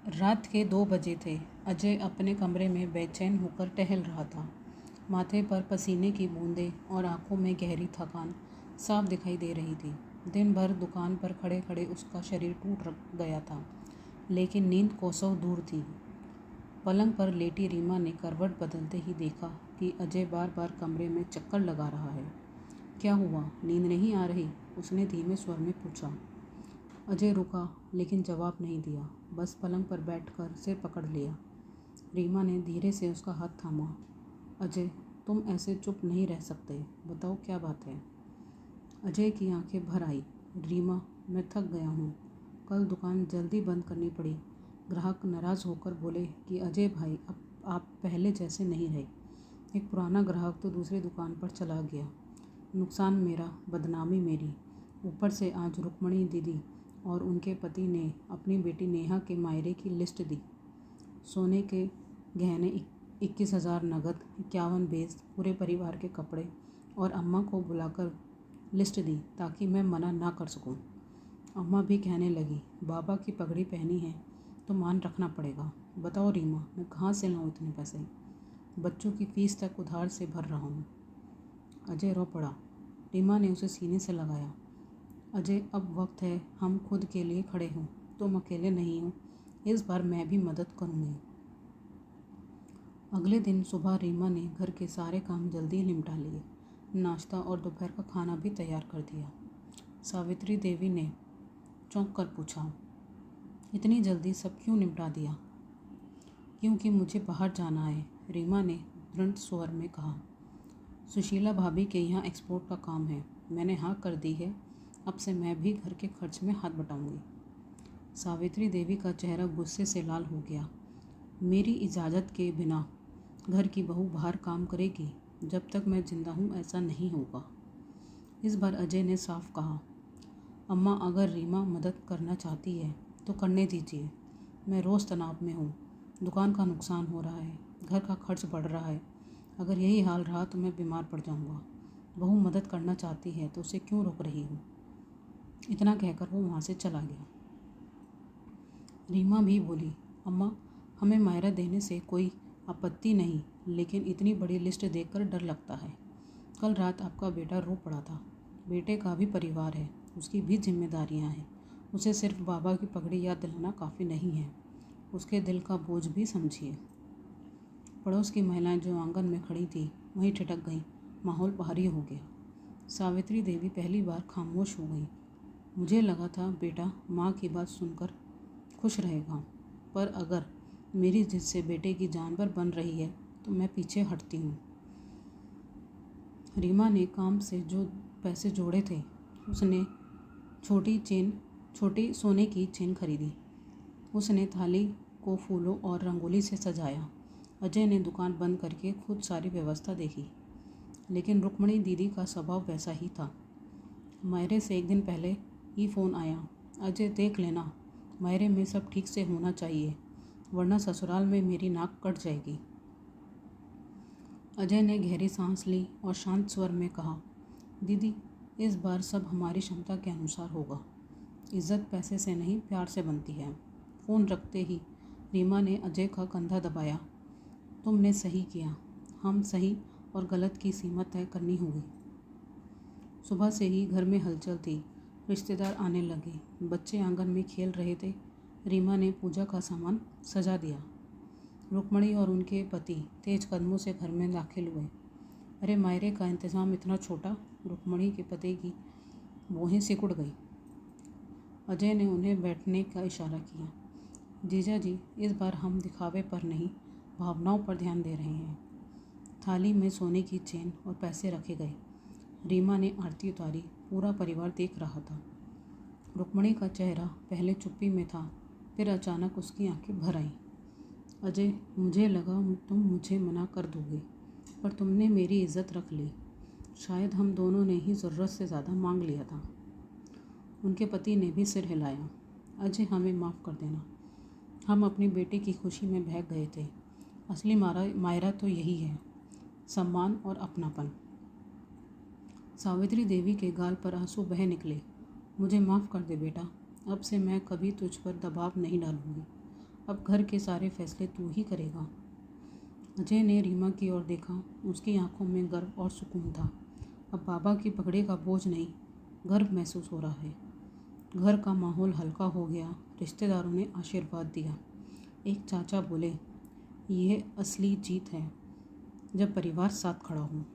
रात के 2 बजे थे। अजय अपने कमरे में बेचैन होकर टहल रहा था। माथे पर पसीने की बूंदें और आंखों में गहरी थकान साफ दिखाई दे रही थी। दिन भर दुकान पर खड़े खड़े उसका शरीर टूट गया था, लेकिन नींद कोसों दूर थी। पलंग पर लेटी रीमा ने करवट बदलते ही देखा कि अजय बार बार कमरे में चक्कर लगा रहा है। क्या हुआ, नींद नहीं आ रही? उसने धीमे स्वर में पूछा। अजय रुका, लेकिन जवाब नहीं दिया। बस पलंग पर बैठकर सिर पकड़ लिया। रीमा ने धीरे से उसका हाथ थामा। अजय, तुम ऐसे चुप नहीं रह सकते, बताओ क्या बात है? अजय की आंखें भर आई। रीमा, मैं थक गया हूँ। कल दुकान जल्दी बंद करनी पड़ी। ग्राहक नाराज़ होकर बोले कि अजय भाई, अब आप पहले जैसे नहीं रहे। एक पुराना ग्राहक तो दूसरी दुकान पर चला गया। नुकसान मेरा, बदनामी मेरी। ऊपर से आज रुक्मणी दीदी और उनके पति ने अपनी बेटी नेहा के मायरे की लिस्ट दी। सोने के गहने 21,000 नगद, 51 बेस, पूरे परिवार के कपड़े, और अम्मा को बुलाकर लिस्ट दी ताकि मैं मना ना कर सकूं। अम्मा भी कहने लगी, बाबा की पगड़ी पहनी है तो मान रखना पड़ेगा। बताओ रीमा, मैं कहाँ से लाऊं इतने पैसे? बच्चों की फीस तक उधार से भर रहा हूँ। अजय रो पड़ा। रीमा ने उसे सीने से लगाया। अजय, अब वक्त है हम खुद के लिए खड़े हों। तुम अकेले नहीं हो, इस बार मैं भी मदद करूँगी। अगले दिन सुबह रीमा ने घर के सारे काम जल्दी निपटा लिए। नाश्ता और दोपहर का खाना भी तैयार कर दिया। सावित्री देवी ने चौंक कर पूछा, इतनी जल्दी सब क्यों निपटा दिया? क्योंकि मुझे बाहर जाना है, रीमा ने दृढ़ स्वर में कहा। सुशीला भाभी के यहाँ एक्सपोर्ट का काम है, मैंने हाँ कर दी है। अब से मैं भी घर के खर्च में हाथ बटाऊंगी। सावित्री देवी का चेहरा गुस्से से लाल हो गया। मेरी इजाज़त के बिना घर की बहू बाहर काम करेगी? जब तक मैं जिंदा हूँ ऐसा नहीं होगा। इस बार अजय ने साफ कहा, अम्मा, अगर रीमा मदद करना चाहती है तो करने दीजिए। मैं रोज़ तनाव में हूँ। दुकान का नुकसान हो रहा है, घर का खर्च बढ़ रहा है। अगर यही हाल रहा तो मैं बीमार पड़ जाऊँगा। बहू मदद करना चाहती है तो उसे क्यों रोक रही हूँ? इतना कहकर वो वहाँ से चला गया। रीमा भी बोली, अम्मा, हमें मायरा देने से कोई आपत्ति नहीं, लेकिन इतनी बड़ी लिस्ट देखकर डर लगता है। कल रात आपका बेटा रो पड़ा था। बेटे का भी परिवार है, उसकी भी जिम्मेदारियां हैं। उसे सिर्फ बाबा की पगड़ी याद दिलाना काफ़ी नहीं है, उसके दिल का बोझ भी समझिए। पड़ोस की महिलाएं जो आंगन में खड़ी थी वहीं ठिठक गईं। माहौल भारी हो गया। सावित्री देवी पहली बार खामोश हो गई। मुझे लगा था बेटा माँ की बात सुनकर खुश रहेगा, पर अगर मेरी जिद से बेटे की जान पर बन रही है तो मैं पीछे हटती हूँ। रीमा ने काम से जो पैसे जोड़े थे उसने छोटी सोने की चेन खरीदी। उसने थाली को फूलों और रंगोली से सजाया। अजय ने दुकान बंद करके खुद सारी व्यवस्था देखी, लेकिन रुक्मणी दीदी का स्वभाव वैसा ही था। मायरे से एक दिन पहले ही फ़ोन आया, अजय देख लेना, मायरे में सब ठीक से होना चाहिए, वरना ससुराल में मेरी नाक कट जाएगी। अजय ने गहरी सांस ली और शांत स्वर में कहा, दीदी, इस बार सब हमारी क्षमता के अनुसार होगा। इज्जत पैसे से नहीं, प्यार से बनती है। फ़ोन रखते ही रीमा ने अजय का कंधा दबाया। तुमने सही किया, हम सही और गलत की सीमा तय करनी होगी। सुबह से ही घर में हलचल थी। रिश्तेदार आने लगे, बच्चे आंगन में खेल रहे थे। रीमा ने पूजा का सामान सजा दिया। रुक्मणी और उनके पति तेज कदमों से घर में दाखिल हुए। अरे मायरे का इंतज़ाम इतना छोटा? रुक्मणी के पति की भौहें सिकुड़ गई। अजय ने उन्हें बैठने का इशारा किया। जीजा जी, इस बार हम दिखावे पर नहीं, भावनाओं पर ध्यान दे रहे हैं। थाली में सोने की चेन और पैसे रखे गए। रीमा ने आरती उतारी। पूरा परिवार देख रहा था। रुक्मणी का चेहरा पहले चुप्पी में था, फिर अचानक उसकी आंखें भर आईं। अजय, मुझे लगा तुम मुझे मना कर दोगे, पर तुमने मेरी इज्जत रख ली। शायद हम दोनों ने ही ज़रूरत से ज़्यादा मांग लिया था। उनके पति ने भी सिर हिलाया। अजय, हमें माफ़ कर देना, हम अपनी बेटी की खुशी में बहक गए थे। असली मायरा तो यही है, सम्मान और अपनापन। सावित्री देवी के गाल पर आंसू बह निकले। मुझे माफ़ कर दे बेटा, अब से मैं कभी तुझ पर दबाव नहीं डालूंगी। अब घर के सारे फैसले तू ही करेगा। अजय ने रीमा की ओर देखा। उसकी आंखों में गर्व और सुकून था। अब बाबा की पगड़ी का बोझ नहीं, गर्व महसूस हो रहा है। घर का माहौल हल्का हो गया। रिश्तेदारों ने आशीर्वाद दिया। एक चाचा बोले, यह असली जीत है जब परिवार साथ खड़ा हो।